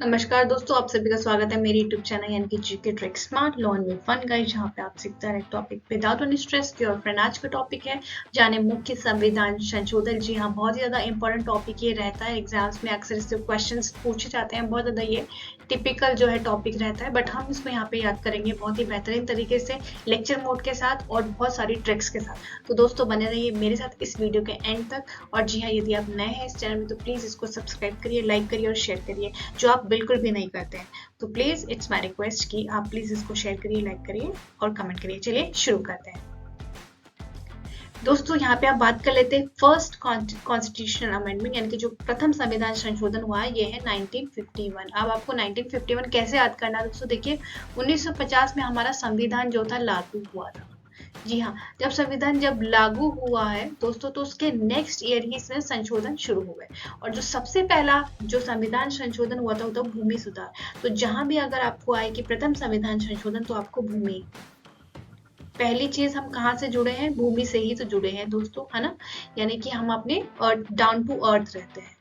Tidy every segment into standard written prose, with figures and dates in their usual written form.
नमस्कार दोस्तों, आप सभी का स्वागत है मेरे YouTube चैनल यानी कि GK trick smart learn with fun guide, जहाँ पे आप सीखते हैं एक टॉपिक विदाउट एनी स्ट्रेस की। और फ्रेंड, आज का टॉपिक है जाने मुख्य संविधान संशोधन। जी हाँ, बहुत ही ज़्यादा इंपॉर्टेंट टॉपिक ये रहता है। एग्जाम्स में अक्सर इससे क्वेश्चंस पूछे जाते हैं। बहुत ज़्यादा ये टिपिकल जो है टॉपिक रहता है, बट हम इसको यहाँ पे याद करेंगे बहुत ही बेहतरीन तरीके से, लेक्चर मोड के साथ और बहुत सारी ट्रिक्स के साथ। तो दोस्तों बने रहिए मेरे साथ इस वीडियो के एंड तक। और जी हाँ, यदि आप नए हैं इस चैनल में तो प्लीज़ इसको सब्सक्राइब करिए, लाइक करिए और शेयर करिए, जो आप बिल्कुल भी नहीं करते हैं। तो प्लीज इट्स माय रिक्वेस्ट कि आप प्लीज इसको शेयर करिए, लाइक करिए और कमेंट करिए। चलिए शुरू करते हैं दोस्तों। यहाँ पे आप बात कर लेते हैं फर्स्ट कॉन्स्टिट्यूशनल अमेंडमेंट, यानी कि जो प्रथम संविधान संशोधन हुआ है, ये है 1951। अब आपको 1951 कैसे याद करना है दोस्तों? देखिए, 1950 में हमारा संविधान जो था लागू हुआ था। जी हाँ, जब संविधान जब लागू हुआ है दोस्तों, तो उसके नेक्स्ट ईयर ही इसमें संशोधन शुरू हो गए। और जो सबसे पहला जो संविधान संशोधन हुआ था वो था भूमि सुधार। तो जहां भी अगर आपको आए कि प्रथम संविधान संशोधन, तो आपको भूमि, पहली चीज हम कहाँ से जुड़े हैं? भूमि से ही तो जुड़े हैं दोस्तों, है ना। यानी कि हम अपने डाउन टू अर्थ रहते हैं।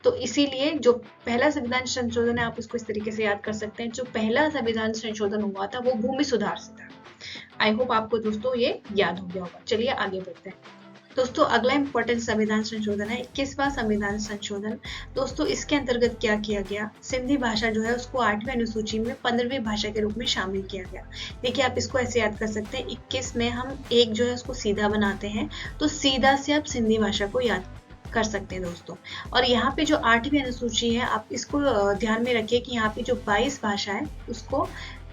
तो इसीलिए जो पहला संविधान संशोधन है, आप इसको इस तरीके से याद कर सकते हैं। जो पहला संविधान संशोधन हुआ था वो भूमि सुधार से था। आई होप आपको दोस्तों ये याद हो गया होगा। चलिए आगे बढ़ते हैं दोस्तों। अगला इंपॉर्टेंट संविधान संशोधन है 21वां संविधान संशोधन। दोस्तों इसके अंतर्गत क्या किया गया? सिंधी भाषा जो है उसको 8वीं अनुसूची में 15वीं भाषा के रूप में शामिल किया गया। देखिए, आप इसको ऐसे याद कर सकते हैं, 21 में हम एक जो है उसको सीधा बनाते हैं, तो सीधा से आप सिंधी भाषा को याद कर सकते हैं दोस्तों। और यहाँ पे जो 8वीं अनुसूची है, आप इसको ध्यान में रखिए कि यहाँ पे जो 22 भाषा है उसको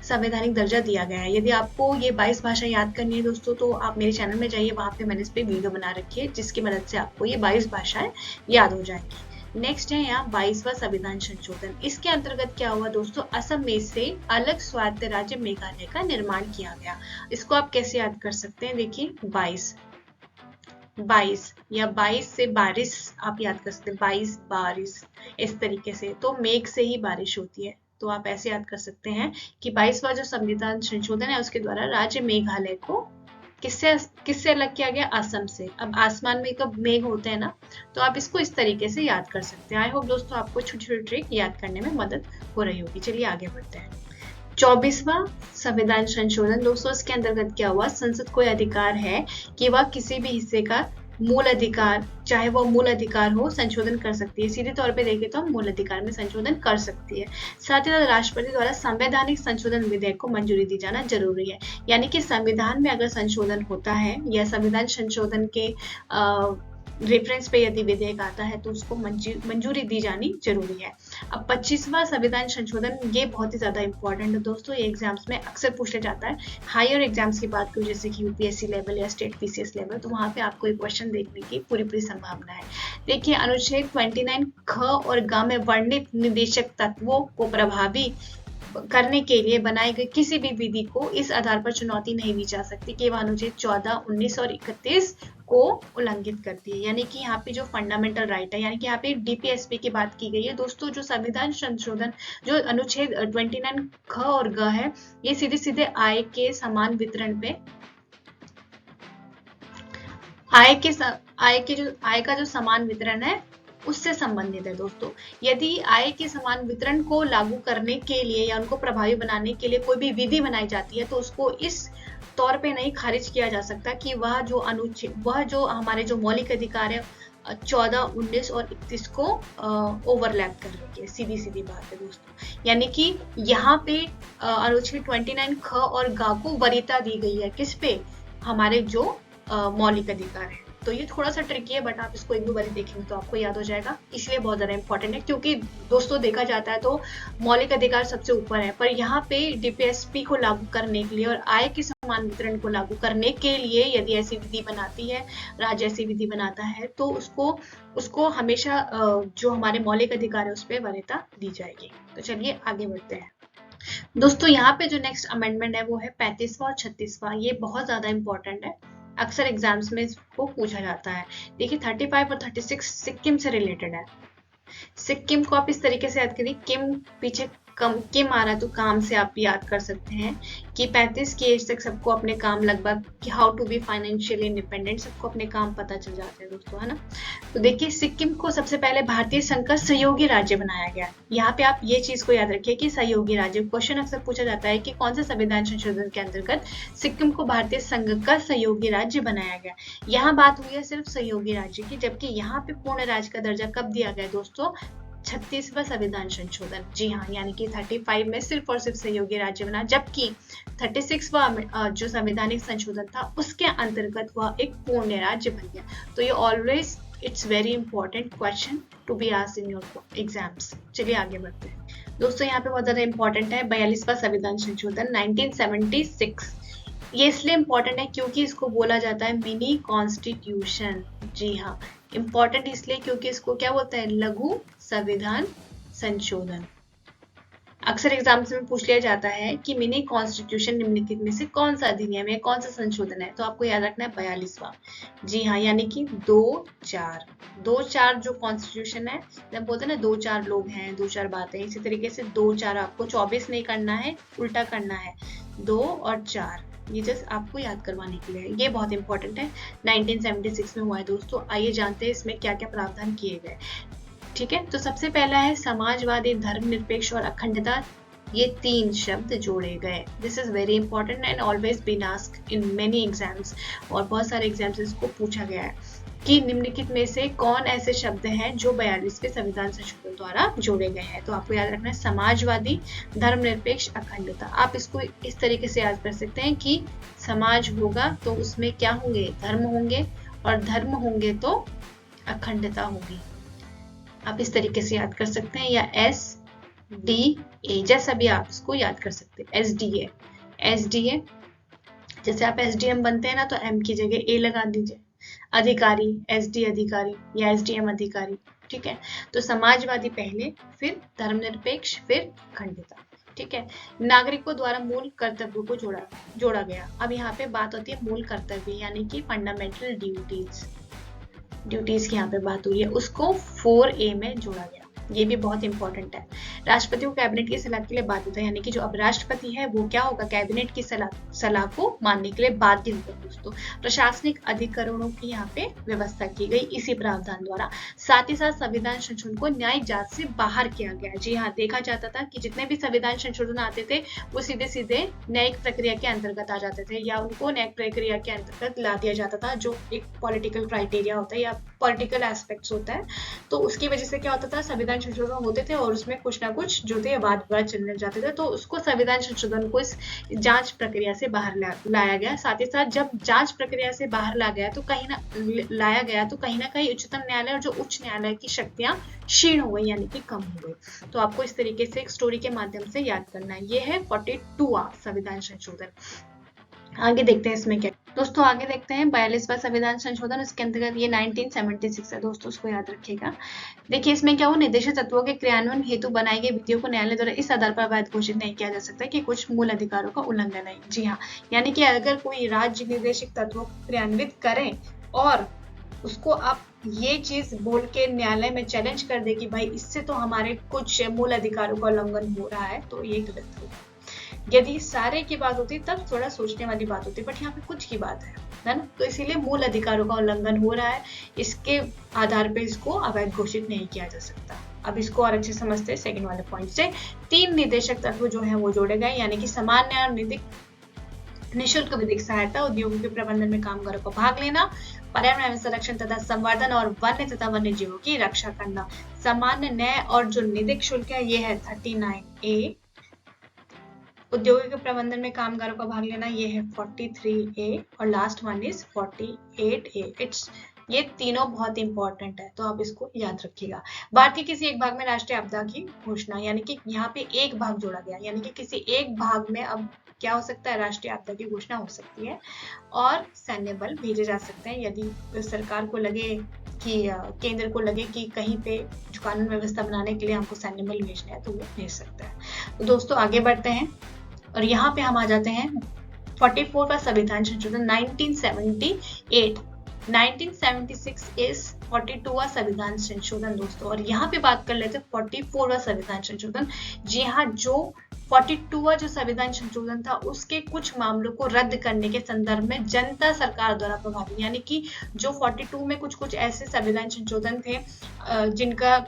संवैधानिक दर्जा दिया गया है। यदि आपको ये 22 भाषा याद करनी है दोस्तों, तो आप मेरे चैनल में जाइए, वहाँ पे मैंने इस पे वीडियो बना रखी है, जिसकी मदद से आपको ये 22 भाषाएं याद हो जाएंगी। नेक्स्ट है यहाँ 22वां संविधान संशोधन। इसके अंतर्गत क्या हुआ दोस्तों? असम में से अलग स्वायत्त राज्य मेघालय का निर्माण किया गया। इसको आप कैसे याद कर सकते हैं? देखिए, 22 या 22 से बारिश आप याद कर सकते हैं, 22 बारिश, इस तरीके से। तो मेघ से ही बारिश होती है, तो आप ऐसे याद कर सकते हैं कि 22वां जो संविधान संशोधन है उसके द्वारा राज्य मेघालय को किससे किससे अलग किया गया? असम से। अब आसमान में तो मेघ होते हैं ना, तो आप इसको इस तरीके से याद कर सकते हैं। आई होप दोस्तों आपको छोटी छोटी ट्रिक याद करने में मदद हो रही होगी। चलिए आगे बढ़ते हैं। 24वां संविधान संशोधन दोस्तों, इसके अंतर्गत क्या हुआ? संसद को अधिकार है कि वह किसी भी हिस्से का मूल अधिकार, चाहे वो मूल अधिकार हो, संशोधन कर सकती है। सीधे तौर पे देखें तो हम मूल अधिकार में संशोधन कर सकती है। साथ ही साथ राष्ट्रपति द्वारा संवैधानिक संशोधन विधेयक को मंजूरी दी जाना जरूरी है। यानी कि संविधान में अगर संशोधन होता है या संविधान संशोधन के रेफरेंस पे यदि विधेयक आता है, तो उसको मंजूरी दी जानी जरूरी है। अब 25वां संविधान संशोधन, ये बहुत ही ज्यादा इंपॉर्टेंट है दोस्तों। ये एग्जाम्स में अक्सर पूछा जाता है। हायर एग्जाम्स की बात करूँ, जैसे कि यूपीएससी लेवल या स्टेट पीसीएस लेवल, तो वहाँ पे आपको एक क्वेश्चन देखने की पूरी संभावना है। देखिए, अनुच्छेद 29 ख और ग में वर्णित निदेशक तत्वों को प्रभावी करने के लिए बनाए गए किसी भी विधि को इस आधार पर चुनौती नहीं दी जा सकती कि वह अनुच्छेद 14, 19 और 31 को उल्लंघित करती है। यानी कि यहाँ पे जो फंडामेंटल राइट है, यानी कि यहाँ पे डीपीएसपी की बात की गई है दोस्तों। जो संविधान संशोधन, जो अनुच्छेद 29 ख और ग है, ये सीधे सीधे आय के समान वितरण पे, आय का जो समान वितरण है उससे संबंधित है दोस्तों। यदि आय के समान वितरण को लागू करने के लिए या उनको प्रभावी बनाने के लिए कोई भी विधि बनाई जाती है, तो उसको इस तौर पे नहीं खारिज किया जा सकता कि वह जो हमारे जो मौलिक अधिकार है 14, 19 और 31 को ओवरलैप कर रही है। सीधी सीधी बात है दोस्तों। यानी कि यहाँ पे अनुच्छेद 29 ख और ग को वरीयता दी गई है, किस पे? हमारे जो मौलिक अधिकार है। तो ये थोड़ा सा ट्रिकी है, बट आप इसको एक दो बार देखेंगे तो आपको याद हो जाएगा। इसलिए बहुत ज्यादा इंपॉर्टेंट है, क्योंकि दोस्तों देखा जाता है तो मौलिक अधिकार सबसे ऊपर है, पर यहाँ पे डीपीएसपी को लागू करने के लिए और आय के समान वितरण को लागू करने के लिए यदि ऐसी विधि बनाती है, राज्य ऐसी विधि बनाता है, तो उसको हमेशा जो हमारे मौलिक अधिकार है उस पर वरीयता दी जाएगी। तो चलिए आगे बढ़ते हैं दोस्तों। यहाँ पे जो नेक्स्ट अमेंडमेंट है वो है 35वां और 36वां। ये बहुत ज्यादा इंपॉर्टेंट है, अक्सर एग्जाम्स में इसको पूछा जाता है। देखिए, 35 और 36 सिक्किम से रिलेटेड है। सिक्किम को आप इस तरीके से याद करिए, किम पीछे कम के मारा तो काम से आप याद कर सकते हैं कि 35 की एज तक सबको अपने काम लगभग कि how to be financially independent, सबको अपने काम पता चल जाते हैं दोस्तों, है ना। तो देखिए सिक्किम को सबसे पहले भारतीय संघ का सहयोगी राज्य बनाया गया। यहाँ पे आप ये चीज को याद रखिए कि सहयोगी राज्य, क्वेश्चन अक्सर पूछा जाता है कि कौन से संविधान संशोधन के अंतर्गत सिक्किम को भारतीय संघ का सहयोगी राज्य बनाया गया। यहाँ बात हुई है सिर्फ सहयोगी राज्य की, जबकि यहाँ पे पूर्ण राज्य का दर्जा कब दिया गया दोस्तों, 36वां संविधान संशोधन। जी हाँ, यानी कि 35 में सिर्फ और सिर्फ सहयोगी राज्य बना, जबकि 36वां जो संवैधानिक संशोधन था उसके अंतर्गत वह एक पूर्ण राज्य बन गया। तो ये always it's very important question to be asked in your exams. चलिए आगे बढ़ते हैं दोस्तों। यहाँ पे बहुत ज्यादा इंपॉर्टेंट है 42वां संविधान संशोधन 1976। ये इसलिए इम्पोर्टेंट है क्योंकि इसको बोला जाता है मिनी कॉन्स्टिट्यूशन। जी हाँ, इम्पोर्टेंट इसलिए क्योंकि इसको क्या बोलते हैं, लघु संविधान संशोधन। अक्सर एग्जाम्स में पूछ लिया जाता है कि मिनी कॉन्स्टिट्यूशन निम्नलिखित में से कौन सा अधिनियम है, कौन सा संशोधन है, तो आपको याद रखना है 42वां। जी हाँ, यानी कि 2-4 जो कॉन्स्टिट्यूशन है, जब बोलते हैं ना 2-4 लोग हैं, 2-4 बातें, इसी तरीके से 2-4 आपको 24 नहीं करना है, उल्टा करना है, 2 और 4, ये जस्ट आपको याद करवाने के लिए, ये बहुत इंपॉर्टेंट है। 1976 में हुआ है दोस्तों। आइए जानते हैं इसमें क्या क्या प्रावधान किए गए। ठीक है, तो सबसे पहला है समाजवादी, धर्मनिरपेक्ष और अखंडता, ये 3 शब्द जोड़े गए। This is very important and always been asked in many exams, और बहुत सारे एग्जाम्स इसको पूछा गया है कि निम्नलिखित में से कौन ऐसे शब्द हैं जो 42वें संविधान संशोधन द्वारा जोड़े गए हैं। तो आपको याद रखना है समाजवादी, धर्मनिरपेक्ष, अखंडता। आप इसको इस तरीके से याद कर सकते हैं कि समाज होगा तो उसमें क्या होंगे, धर्म होंगे, और धर्म होंगे तो अखंडता होगी। आप इस तरीके से याद कर सकते हैं, या SDA जैसा भी आप इसको याद कर सकते हैं। SDA जैसे आप SDM बनते हैं ना, तो M की जगह A लगा दीजिए। अधिकारी, SD अधिकारी या SDM अधिकारी। ठीक है, तो समाजवादी पहले, फिर धर्मनिरपेक्ष, फिर अखंडता। ठीक है, नागरिकों द्वारा मूल कर्तव्यों को जोड़ा गया। अब यहाँ पे बात होती है मूल कर्तव्य, यानी कि फंडामेंटल ड्यूटीज की यहाँ पे बात हुई है, उसको 4A में जोड़ा गया। ये भी बहुत इंपॉर्टेंट है। राष्ट्रपति को कैबिनेट की सलाह के लिए बाध्यता है, यानी कि जो अब राष्ट्रपति है वो क्या होगा, कैबिनेट की सलाह को मानने के लिए बाध्य होगा दोस्तों। प्रशासनिक अधिकरणों की यहाँ पे व्यवस्था की गई इसी प्रावधान द्वारा। साथ ही साथ संविधान संशोधन को न्यायिक जांच से बाहर किया गया। जी हाँ, देखा जाता था कि जितने भी संविधान संशोधन आते थे वो सीधे सीधे न्यायिक प्रक्रिया के अंतर्गत आ जाते थे, या उनको न्यायिक प्रक्रिया के अंतर्गत ला दिया जाता था, जो एक पॉलिटिकल क्राइटेरिया होता है या पॉलिटिकल एस्पेक्ट्स होता है। तो उसकी वजह से क्या होता था, संविधान संशोधन होते थे और उसमें कुछ ना कुछ जो थे वाद विवाद चलने जाते थे, तो उसको संविधान संशोधन को इस जांच प्रक्रिया से बाहर लाया गया। साथ ही साथ जब जांच प्रक्रिया से बाहर लाया गया तो कहीं ना कहीं उच्चतम न्यायालय और जो उच्च न्यायालय की शक्तियां क्षीण हो गई, यानी कि कम हो गई। तो आपको इस तरीके से एक स्टोरी के माध्यम से याद करना है। ये है 42वां संविधान संशोधन। आगे देखते हैं इसमें क्या दोस्तों। आगे देखते हैं 42वां संविधान संशोधन, उसके अंतर्गत ये 1976 है दोस्तों, उसको याद रखिएगा। देखिए इसमें क्या हो, निर्देशित तत्वों के क्रियान्वयन हेतु बनाई गई विधियों को न्यायालय द्वारा इस आधार पर अवैध घोषित नहीं किया जा सकता कि कुछ मूल अधिकारों का उल्लंघन है। जी हाँ, यानी कि अगर कोई राज्य निर्देशित तत्वों को क्रियान्वित करें और उसको आप ये चीज बोल के न्यायालय में चैलेंज कर दे कि भाई इससे तो हमारे कुछ मूल अधिकारों का उल्लंघन हो रहा है, तो ये गलत होगा। यदि सारे की बात होती तब थोड़ा सोचने वाली बात होती, बट यहाँ पे कुछ की बात है ना, तो इसीलिए मूल अधिकारों का उल्लंघन हो रहा है, इसके आधार पे इसको अवैध घोषित नहीं किया जा सकता। अब इसको और अच्छे समझते हैं सेकंड वाले पॉइंट से। 3 निर्देशक तत्व जो है वो जोड़े गए, यानी कि समान न्याय और निःशुल्क विधिक सहायता, उद्योगों के प्रबंधन में कामगारों को भाग लेना, पर्यावरण संरक्षण तथा संवर्धन और वन्य तथा वन्य जीवों की रक्षा करना। सामान्य न्याय और जो निधिक शुल्क है ये है 39A। उद्योगों के प्रबंधन में कामगारों का भाग लेना ये है 43A, और लास्ट वन इज 48A। ये तीनों बहुत इंपॉर्टेंट है, तो आप इसको याद रखिएगा। भारत के किसी एक भाग में राष्ट्रीय आपदा की घोषणा, यानी कि यहाँ पे एक भाग जोड़ा गया, यानी कि किसी एक भाग में अब क्या हो सकता है, राष्ट्रीय आपदा की घोषणा हो सकती है, और सैन्य बल भेजे जा सकते हैं यदि सरकार को लगे कि केंद्र को लगे कि कहीं पे कानून व्यवस्था बनाने के लिए हमको सैन्य बल भेजना है, तो वो भेज सकता है। तो दोस्तों आगे बढ़ते हैं, और यहाँ पे हम आ जाते हैं 44वां संविधान संशोधन 1978। 1976 इज 42वां संविधान संशोधन दोस्तों। और यहाँ पे बात कर लेते हैं 44वां संविधान संशोधन। जी हाँ, जो 42वां जो संविधान संशोधन था उसके कुछ मामलों को रद्द करने के संदर्भ में जनता सरकार द्वारा प्रभावी, यानी कि जो 42 में कुछ कुछ ऐसे संविधान संशोधन थे जिनका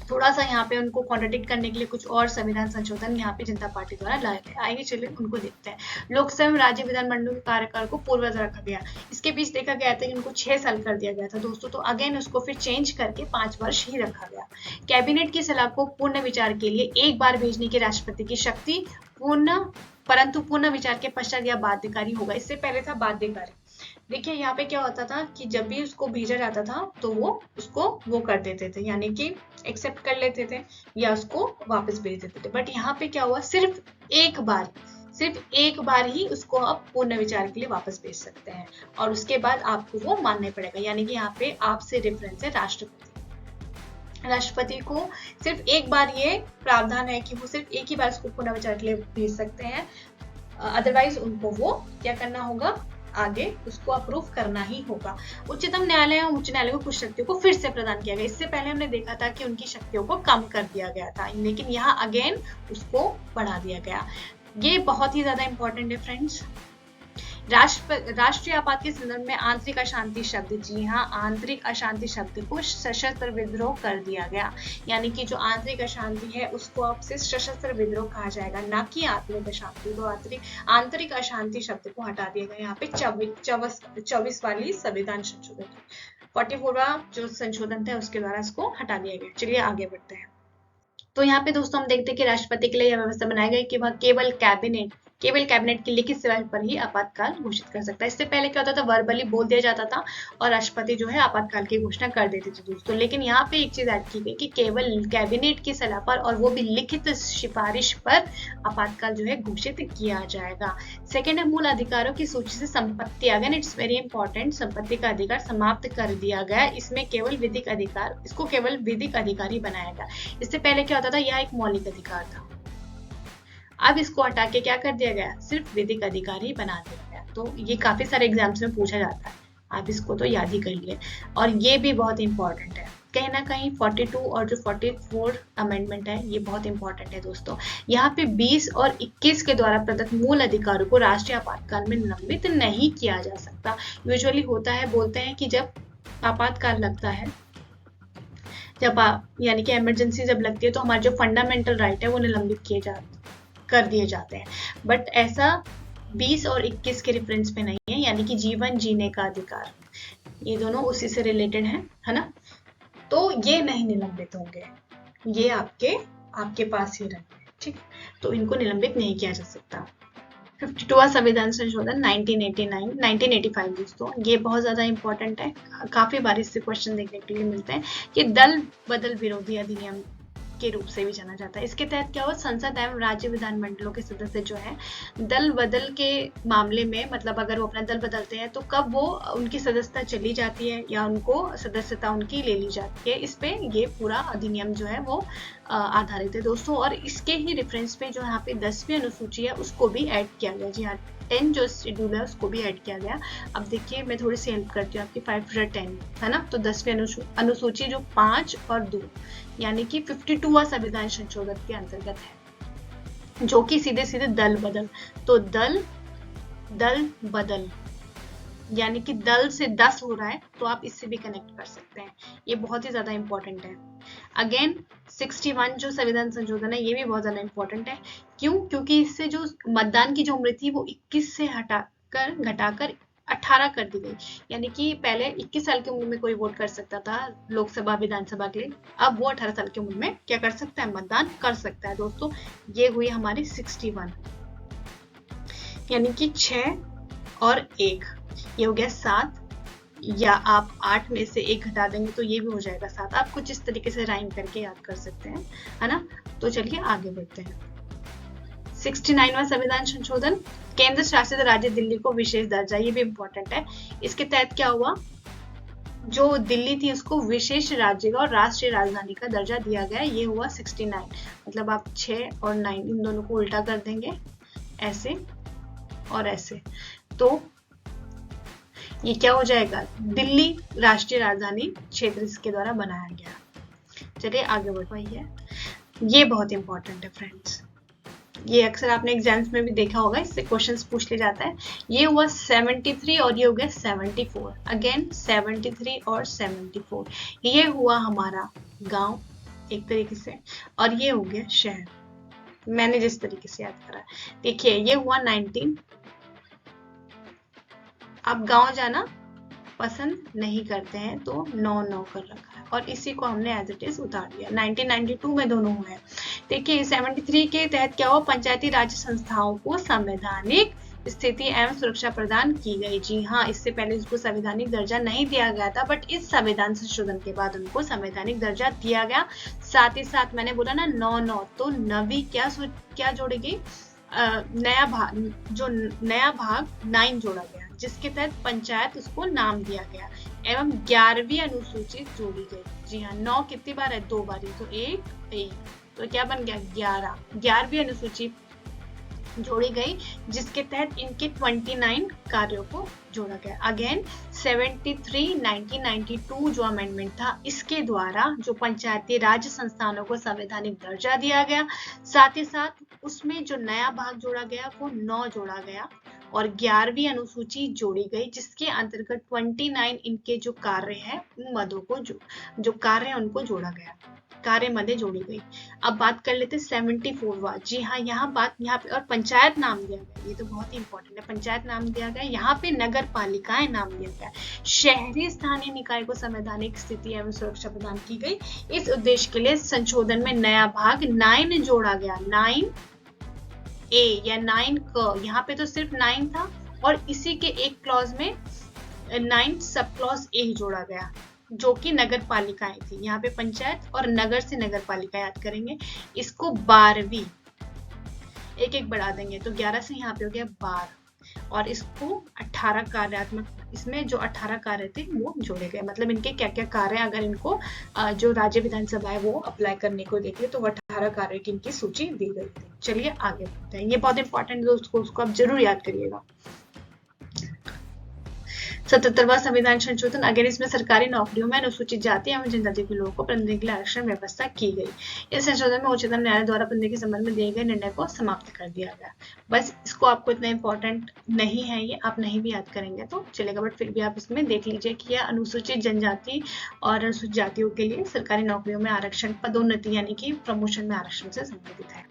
थोड़ा सा यहाँ पे उनको कॉन्ट्रडिक्ट करने के लिए कुछ और संविधान संशोधन यहाँ पे जनता पार्टी द्वारा लाए गए। आइए चलिए उनको देखते हैं। लोकसभा एवं राज्य विधानमंडलों के कार्यकाल को पूर्ववत रखा गया। इसके बीच देखा गया था कि उनको 6 साल कर दिया गया था दोस्तों, तो अगेन उसको फिर चेंज करके 5 वर्ष ही रखा गया। कैबिनेट की सलाह को पूर्ण विचार के लिए एक बार भेजने की राष्ट्रपति की शक्ति परंतु पूर्ण विचार के पश्चात यह बाध्यकारी होगा। इससे पहले था बाध्यकारी। देखिए यहाँ पे क्या होता था कि जब भी उसको भेजा जाता था तो वो उसको वो कर देते थे, यानी कि एक्सेप्ट कर लेते थे या उसको वापस भेज देते थे। बट यहाँ पे क्या हुआ, सिर्फ एक बार ही उसको आप पूर्ण विचार के लिए वापस भेज सकते हैं और उसके बाद आपको वो मानना पड़ेगा। यानी कि यहाँ पे आपसे रेफरेंस है राष्ट्रपति को सिर्फ एक बार ये प्रावधान है कि वो सिर्फ एक ही बार उसको पुनः विचार के लिए भेज सकते हैं, अदरवाइज उनको वो क्या करना होगा, आगे उसको अप्रूव करना ही होगा। उच्चतम न्यायालय और उच्च न्यायालय को कुछ शक्तियों को फिर से प्रदान किया गया। इससे पहले हमने देखा था कि उनकी शक्तियों को कम कर दिया गया था, लेकिन यहाँ अगेन उसको बढ़ा दिया गया। ये बहुत ही ज्यादा इंपॉर्टेंट है फ्रेंड्स। राष्ट्रीय आपात के संदर्भ में आंतरिक अशांति शब्द, जी हाँ, आंतरिक अशांति शब्द को सशस्त्र विद्रोह कर दिया गया। यानी कि जो आंतरिक अशांति है उसको अब से सशस्त्र विद्रोह कहा जाएगा, ना कि आत्मिक अशांति। तो आंतरिक अशांति शब्द को हटा दिया गया। यहाँ पे 24 वाली संविधान संशोधन 44वां जो संशोधन था उसके द्वारा इसको हटा दिया गया। चलिए आगे बढ़ते हैं। तो यहाँ पे दोस्तों हम देखते हैं कि राष्ट्रपति के लिए यह व्यवस्था बनाई गई कि वह केवल कैबिनेट की लिखित सेवा पर ही आपातकाल घोषित कर सकता है। इससे पहले क्या होता था, वर्बली बोल दिया जाता था और राष्ट्रपति जो है आपातकाल की घोषणा कर देते थे दोस्तों। लेकिन यहाँ पे एक चीज ऐड की गई कि केवल कैबिनेट की सलाह पर और वो भी लिखित सिफारिश पर आपातकाल जो है घोषित किया जाएगा। सेकेंड है मूल अधिकारों की सूची से संपत्ति, अगेन इट्स वेरी इंपॉर्टेंट, संपत्ति का अधिकार समाप्त कर दिया गया। इसमें केवल विधिक अधिकार, इसको केवल विधिक अधिकार ही बनाया गया। इससे पहले क्या होता था, यह एक मौलिक अधिकार था, अब इसको हटा के क्या कर दिया गया, सिर्फ विधिक अधिकार ही बना दिया गया। तो ये काफी सारे एग्जाम्स में पूछा जाता है, आप इसको तो याद ही कर लिए। और ये भी बहुत इंपॉर्टेंट है, कहीं ना कहीं 42 और जो 44 अमेंडमेंट है ये बहुत इंपॉर्टेंट है दोस्तों। यहाँ पे 20 और 21 के द्वारा प्रदत्त मूल अधिकारों को राष्ट्रीय आपातकाल में निलंबित नहीं किया जा सकता। यूजुअली होता है, बोलते हैं कि जब आपातकाल लगता है, जब यानी कि इमरजेंसी जब लगती है तो हमारे जो फंडामेंटल राइट है वो निलंबित कर दिए जाते हैं। बट ऐसा 20 और 21 के रेफरेंस पे नहीं है, यानी कि जीवन जीने का अधिकार, ये दोनों उसी से रिलेटेड है ना। तो ये नहीं निलंबित होंगे, ये आपके पास ही रहेंगे, ठीक है। तो इनको निलंबित नहीं किया जा सकता। 52वां संविधान संशोधन 1985 दोस्तों, ये बहुत ज्यादा इंपॉर्टेंट है, काफी बार इससे क्वेश्चन देखने के लिए मिलते हैं। कि दल बदल विरोधी अधिनियम के रूप से भी जाना जाता है। इसके तहत क्या हुआ, संसद एवं राज्य विधानमंडलों के सदस्य जो है दल बदल के मामले में, मतलब अगर वो अपना दल बदलते हैं तो कब वो उनकी सदस्यता चली जाती है या उनको सदस्यता उनकी ले ली जाती है, इस पे ये पूरा अधिनियम जो है वो आधारित है दोस्तों। और इसके ही रेफरेंस पे जो यहाँ पे 10वीं अनुसूची है उसको भी ऐड किया गया। जी हाँ, 10 जो शेड्यूल है उसको भी ऐड किया गया। अब देखिए मैं थोड़ी सी हेल्प करती हूँ आपकी, 5-10 है ना। तो 10वीं अनुसूची जो 5 और 2 यानी कि 52वां संविधान संशोधन के अंतर्गत है, जो कि सीधे सीधे दल बदल, तो दल बदल यानी कि दल से 10 हो रहा है तो आप इससे भी कनेक्ट कर सकते हैं। ये बहुत ही ज्यादा इंपॉर्टेंट है। अगेन 61 जो संविधान संशोधन है ये भी बहुत ज्यादा इंपॉर्टेंट है। क्यों? क्योंकि इससे जो मतदान की जो उम्र थी वो 21 से घटाकर 18 कर दी गई। यानी कि पहले 21 साल की उम्र में कोई वोट कर सकता था लोकसभा विधानसभा के लिए, अब वो 18 साल की उम्र में क्या कर सकता है, मतदान कर सकता है दोस्तों। ये हुई हमारी 61, यानी कि 6 और 1 ये हो गया 7, या आप 8 में से 1 घटा देंगे तो ये भी हो जाएगा 7। आप कुछ इस तरीके से राइम करके याद कर सकते हैं, है ना। तो चलिए आगे बढ़ते हैं। 69वां संविधान संशोधन, केंद्र शासित राज्य दिल्ली को विशेष दर्जा, ये भी इंपॉर्टेंट है। इसके तहत क्या हुआ, जो दिल्ली थी उसको विशेष राज्य का और राष्ट्रीय राजधानी का दर्जा दिया गया। ये हुआ 69, मतलब आप 6 और 9 इन दोनों को उल्टा कर देंगे, ऐसे और ऐसे। तो ये क्या हो जाएगा, दिल्ली राष्ट्रीय राजधानी क्षेत्र इसके द्वारा बनाया गया। चलिए आगे बढ़ है, ये बहुत इंपॉर्टेंट है फ्रेंड्स, ये अक्सर आपने एग्जाम्स में भी देखा होगा, इससे क्वेश्चंस पूछ ले जाता है। ये हुआ 73 और ये हो गया 74, अगेन 73 और 74, ये हुआ हमारा गांव एक तरीके से, और ये हो गया शहर, मैंने जिस तरीके से याद करा। देखिए ये हुआ 19, आप गांव जाना पसंद नहीं करते हैं तो 9 कर रखा है, और इसी को हमने एज इट इज उतार दिया। 1992 में दोनों हुए हैं। देखिए 73 के तहत क्या हुआ, पंचायती राज संस्थाओं को संवैधानिक स्थिति एवं सुरक्षा प्रदान की गई। जी हाँ, इससे पहले इसको संवैधानिक दर्जा नहीं दिया गया था, बट इस संविधान संशोधन के बाद उनको संवैधानिक दर्जा दिया गया। साथ ही साथ मैंने बोला ना 9 तो नवी क्या जोड़ेगी, नया भाग 9 जोड़ा गया, जिसके तहत पंचायत उसको नाम दिया गया, एवं 11वीं अनुसूची जोड़ी गई। जी हाँ, 9 कितनी बार है, 2 बार, तो एक, तो क्या बन गया 11वीं अनुसूची जोड़ी गई, जिसके तहत इनके 29 कार्यों को जोड़ा गया। अगेन 73 1992 जो अमेंडमेंट था, इसके द्वारा जो पंचायती राज संस्थानों को संवैधानिक दर्जा दिया गया, साथ ही साथ उसमें जो नया भाग जोड़ा गया वो 9 जोड़ा गया, और 11वीं अनुसूची जोड़ी गई, जिसके अंतर्गत 29 इनके जो कार्य है उन मदों को जो कार्य है उनको जोड़ा गया, कार्य मदें जोड़ी गई। अब बात कर लेते 74वां। जी हाँ, यहाँ पे और पंचायत नाम दिया गया, ये तो बहुत ही इंपॉर्टेंट है, पंचायत नाम दिया गया, यहाँ पे नगर पालिकाएं नाम दिया गया। शहरी स्थानीय निकाय को संवैधानिक स्थिति एवं सुरक्षा प्रदान की गई। इस उद्देश्य के लिए संशोधन में नया भाग 9 जोड़ा गया, 9A या 9 क, यहाँ पे तो सिर्फ 9 था, और इसी के एक क्लॉज में 9 सब क्लॉज A जोड़ा गया, जो कि नगर पालिकाएं थी। यहाँ पे पंचायत और नगर से नगर पालिका याद करेंगे। इसको 12वीं एक बढ़ा देंगे तो 11 से यहाँ पे हो गया 12, और इसको 18 कार्यात्मक, इसमें जो 18 कार्य थे वो जोड़े गए। मतलब इनके क्या क्या कार्य, अगर इनको जो राज्य विधानसभा है वो अप्लाई करने को देखे तो 18 कार्य की इनकी सूची दी गई थी। चलिए आगे बढ़ते हैं, ये बहुत इंपॉर्टेंट दोस्तों, उसको आप जरूर याद करिएगा। 77वां संविधान संशोधन, अगर इसमें सरकारी नौकरियों में अनुसूचित जाति एवं जनजाति के लोगों को प्रतिनिधि के लिए आरक्षण व्यवस्था की गई। इस संशोधन में उच्चतम न्यायालय द्वारा प्रतिनिधि के संबंध में दिए गए निर्णय को समाप्त कर दिया गया। बस इसको आपको इतना इंपॉर्टेंट नहीं है, ये आप नहीं भी याद करेंगे तो चलेगा, बट फिर भी आप इसमें देख लीजिए कि यह अनुसूचित जनजाति और अनुसूचित जातियों के लिए सरकारी नौकरियों में आरक्षण, पदोन्नति यानी कि प्रमोशन में आरक्षण से संबंधित है।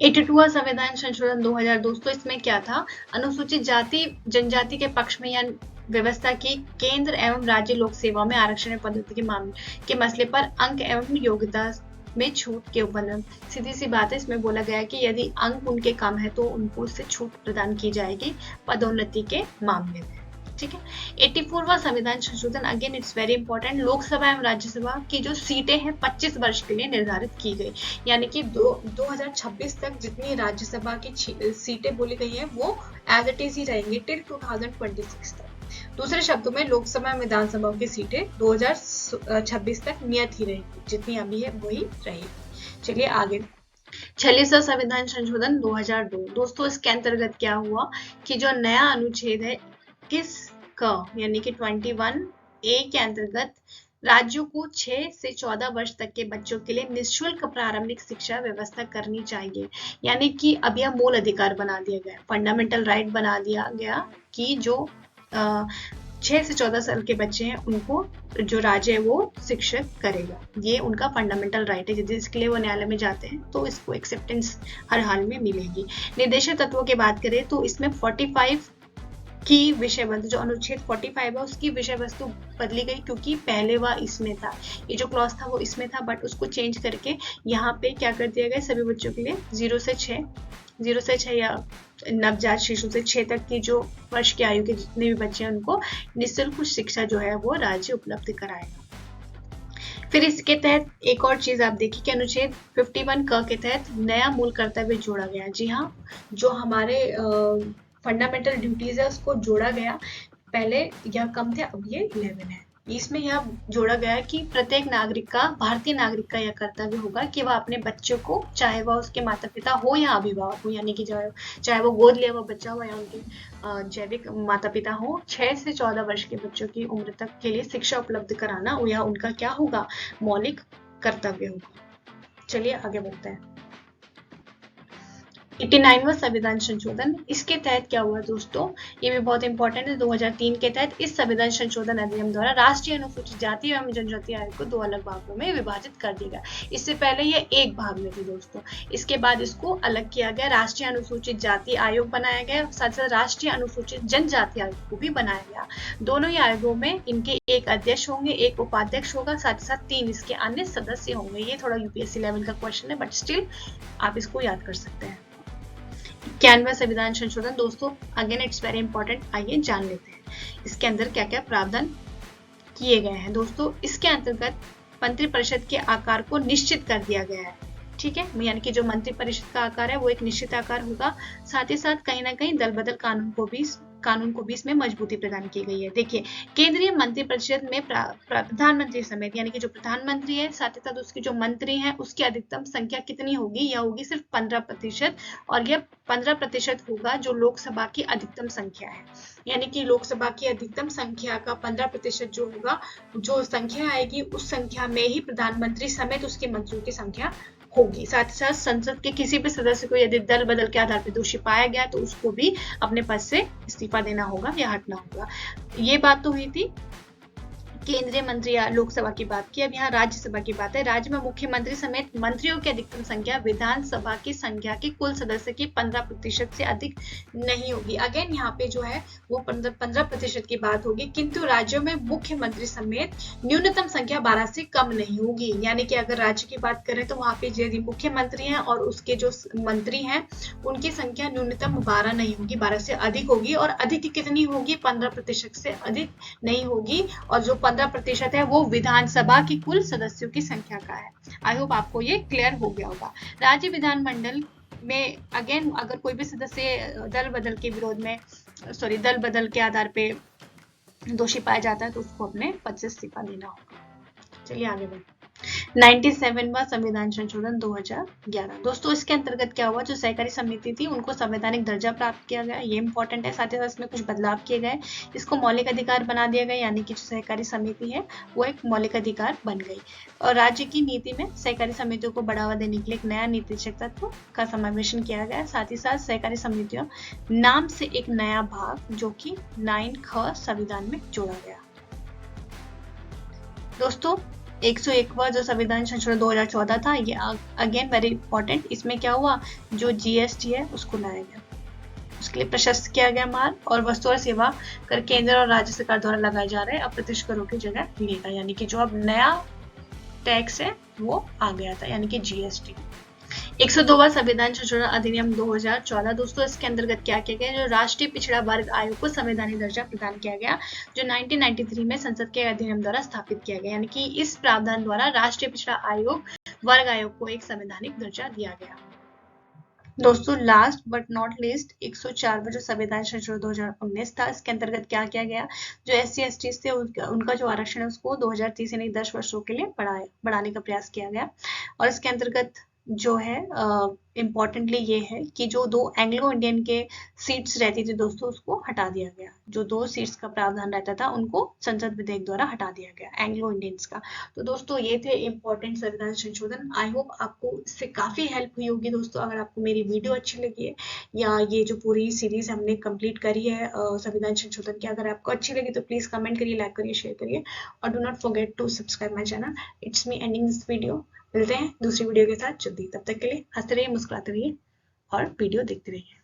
82वां संविधान संशोधन 2000। दोस्तों इसमें क्या था, अनुसूचित जाति जनजाति के पक्ष में या व्यवस्था की केंद्र एवं राज्य लोक सेवा में आरक्षण पद्धति के मामले के मसले पर अंक एवं योग्यता में छूट के ऊपर, सीधी सी बात है, इसमें बोला गया कि यदि अंक उनके कम है तो उनको उससे छूट प्रदान की जाएगी पदोन्नति के मामले में। ठीक है। 84वां संविधान संशोधन, again it's very important, Lok Sabha एवं राज्यसभा की जो सीटें हैं 25 वर्ष के लिए निर्धारित की गई, यानी कि 2026 तक जितनी राज्यसभा की सीटें बोली गई हैं वो एज इट इज ही रहेंगी टिल 2026 तक। दूसरे शब्दों में लोकसभा एवं विधानसभा की सीटें 2026 तक नियत ही रहेगी, जितनी अभी है वही रहेगी। चलिए आगे, 46वां संविधान संशोधन 2002। दोस्तों इसके अंतर्गत क्या हुआ कि जो नया अनुच्छेद है किस का, यानी कि 21A के अंतर्गत राज्यों को 6 से 14 वर्ष तक के बच्चों के लिए निःशुल्क प्रारंभिक शिक्षा व्यवस्था करनी चाहिए, यानी कि अब यह मूल अधिकार बना दिया गया, फंडामेंटल राइट बना दिया गया कि जो 6 से 14 साल के बच्चे हैं उनको जो राज्य है वो शिक्षित करेगा, ये उनका फंडामेंटल राइट है। यदि इसके लिए वो न्यायालय में जाते हैं तो इसको एक्सेप्टेंस हर हाल में मिलेगी। निर्देशक तत्वों की बात करें तो इसमें 45 की विषय वस्तु, जो अनुच्छेद 45 है उसकी विषय वस्तु बदली गई, क्योंकि पहले वह इसमें था, ये जो क्लॉज था वो इसमें था, बट उसको चेंज करके यहाँ पे क्या कर दिया गया, सभी बच्चों के लिए 0 से 6 या नवजात शिशु से 6 तक की जो वर्ष की आयु के जितने भी बच्चे हैं उनको निःशुल्क शिक्षा जो है वो राज्य उपलब्ध कराएगा। फिर इसके तहत एक और चीज आप देखिए कि अनुच्छेद 51 क के तहत नया मूल कर्तव्य जोड़ा गया। जी हाँ, जो हमारे फंडामेंटल ड्यूटीज है उसको जोड़ा गया, पहले यह कम थे अब ये 11 है। इसमें यह जोड़ा गया कि प्रत्येक नागरिक का, भारतीय नागरिक का यह कर्तव्य होगा कि वह अपने बच्चों को, चाहे वह उसके माता पिता हो या अभिभावक हो, यानी कि चाहे वो गोद लिया हुआ बच्चा हो या उनके जैविक माता पिता हो, 6 से 14 वर्ष के बच्चों की उम्र तक के लिए शिक्षा उपलब्ध कराना यह उनका क्या होगा, मौलिक कर्तव्य होगा। चलिए आगे बढ़ते हैं। 89वां संविधान संशोधन, इसके तहत क्या हुआ दोस्तों, ये भी बहुत इंपॉर्टेंट है। 2003 के तहत इस संविधान संशोधन अधिनियम द्वारा राष्ट्रीय अनुसूचित जाति एवं जनजाति आयोग को 2 अलग भागों में विभाजित कर दिया गया। इससे पहले ये एक भाग में थी दोस्तों, इसके बाद इसको अलग किया गया, राष्ट्रीय अनुसूचित जाति आयोग बनाया गया, साथ साथ राष्ट्रीय अनुसूचित जनजाति आयोग को भी बनाया गया। दोनों ही आयोगों में इनके एक अध्यक्ष होंगे, एक उपाध्यक्ष होगा, साथ ही साथ 3 इसके अन्य सदस्य होंगे। ये थोड़ा यूपीएससी लेवल का क्वेश्चन है, बट स्टिल आप इसको याद कर सकते हैं। 91वां संविधान संशोधन दोस्तों, अगेन इट्स वेरी इंपॉर्टेंट, आइए जान लेते हैं इसके अंदर क्या क्या प्रावधान किए गए हैं। दोस्तों इसके अंतर्गत मंत्रिपरिषद के आकार को निश्चित कर दिया गया है, ठीक है, यानी कि जो मंत्रिपरिषद का आकार है वो एक निश्चित आकार होगा। साथ ही साथ कहीं ना कहीं दल बदल कानून को भी इसमें मजबूती प्रदान की गई है। देखिए, केंद्रीय मंत्रिपरिषद में प्रधानमंत्री समेत, यानी कि जो प्रधानमंत्री है, साथ ही साथ उसके जो मंत्री हैं, उसकी अधिकतम संख्या कितनी होगी, यह होगी सिर्फ 15%, और यह 15% होगा जो लोकसभा की अधिकतम संख्या है। यानी कि लोकसभा की अधिकतम संख्या का 15% जो होगा, जो संख्या आएगी उस संख्या में ही प्रधानमंत्री समेत उसके मंत्रियों की संख्या होगी। साथ ही साथ संसद के किसी भी सदस्य को यदि दल बदल के आधार पर दोषी पाया गया तो उसको भी अपने पद से इस्तीफा देना होगा या हटना होगा। ये बात तो हुई थी केंद्रीय मंत्री या लोकसभा की बात की। अब यहाँ राज्यसभा की बात है। राज्य में मुख्यमंत्री समेत मंत्रियों की अधिकतम संख्या विधानसभा की संख्या के कुल सदस्य की 15% से अधिक नहीं होगी। अगेन यहाँ पे जो है वो 15% की बात होगी, किंतु राज्यों में मुख्यमंत्री समेत न्यूनतम संख्या 12 से कम नहीं होगी। यानी कि अगर राज्य की बात करें तो वहां पे यदि मुख्यमंत्री हैं और उसके जो मंत्री हैं उनकी संख्या न्यूनतम 12 नहीं होगी, 12 से अधिक होगी, और अधिक कितनी होगी, 15% से अधिक नहीं होगी, और जो 15% है वो विधानसभा की कुल सदस्यों की संख्या का है। आई होप आपको ये क्लियर हो गया होगा। राज्य विधानमंडल में अगेन अगर कोई भी सदस्य दल बदल के आधार पे दोषी पाया जाता है तो उसको अपने पद से इस्तीफा देना होगा। चलिए आगे बढ़ते। 97वां संविधान संशोधन 2011 दोस्तों, इसके अंतर्गत क्या हुआ, जो सहकारी समिति थी उनको संवैधानिक दर्जा प्राप्त किया गया, ये इंपॉर्टेंट है। साथ ही साथ इसमें कुछ बदलाव किए गए, इसको मौलिक अधिकार बना दिया गया, यानी कि जो सहकारी समिति है वो एक मौलिक अधिकार बन गई। और राज्य की नीति में सहकारी समितियों को बढ़ावा देने के लिए एक नया नीतिशक तत्व का समावेशन किया गया। साथ ही साथ सहकारी समितियों नाम से एक नया भाग जो कि 9ख संविधान में जोड़ा गया। दोस्तों 101वां जो संविधान संशोधन 2014 था, ये अगेन वेरी इंपॉर्टेंट। इसमें क्या हुआ, जो जीएसटी है उसको लाया गया, उसके लिए प्रशस्त किया गया माल और वस्तु और सेवा कर केंद्र और राज्य सरकार द्वारा लगाए जा रहे अप्रत्यक्ष करों की जगह लेगा, यानी कि जो अब नया टैक्स है वो आ गया था, यानी कि जीएसटी। 102वां संविधान संशोधन अधिनियम 2014 दोस्तों, इसके अंतर्गत क्या किया गया, जो राष्ट्रीय पिछड़ा वर्ग आयोग को संवैधानिक दर्जा प्रदान किया गया, जो 1993 में संसद के अधिनियम द्वारा स्थापित किया गया। यानी कि इस प्रावधान द्वारा राष्ट्रीय पिछड़ा वर्ग आयोग को एक संवैधानिक दर्जा दिया गया। दोस्तों लास्ट बट नॉट लीस्ट 104वां जो संविधान संशोधन 2019 था, इसके अंतर्गत क्या किया गया, जो SC/ST थे उनका जो आरक्षण है उसको 2030 यानी 10 वर्षों के लिए बढ़ाने का प्रयास किया गया। और इसके अंतर्गत जो है इम्पोर्टेंटली ये है कि जो 2 एंग्लो इंडियन के सीट्स रहती थी दोस्तों उसको हटा दिया गया, जो 2 सीट्स का प्रावधान रहता था उनको संसद विधेयक द्वारा हटा दिया गया एंग्लो इंडियंस का। तो दोस्तों ये थे इम्पोर्टेंट संविधान संशोधन। आई होप आपको इससे काफी हेल्प हुई होगी दोस्तों। अगर आपको मेरी वीडियो अच्छी लगी है या ये जो पूरी सीरीज हमने कंप्लीट करी है संविधान संशोधन की, अगर आपको अच्छी लगी तो प्लीज कमेंट करिए, लाइक करिए, शेयर करिए, और do not forget to subscribe my channel. It's me ending this video. मिलते हैं दूसरी वीडियो के साथ जल्दी, तब तक के लिए हंसते रहिए, मुस्कुराते रहिए और वीडियो देखते रहिए।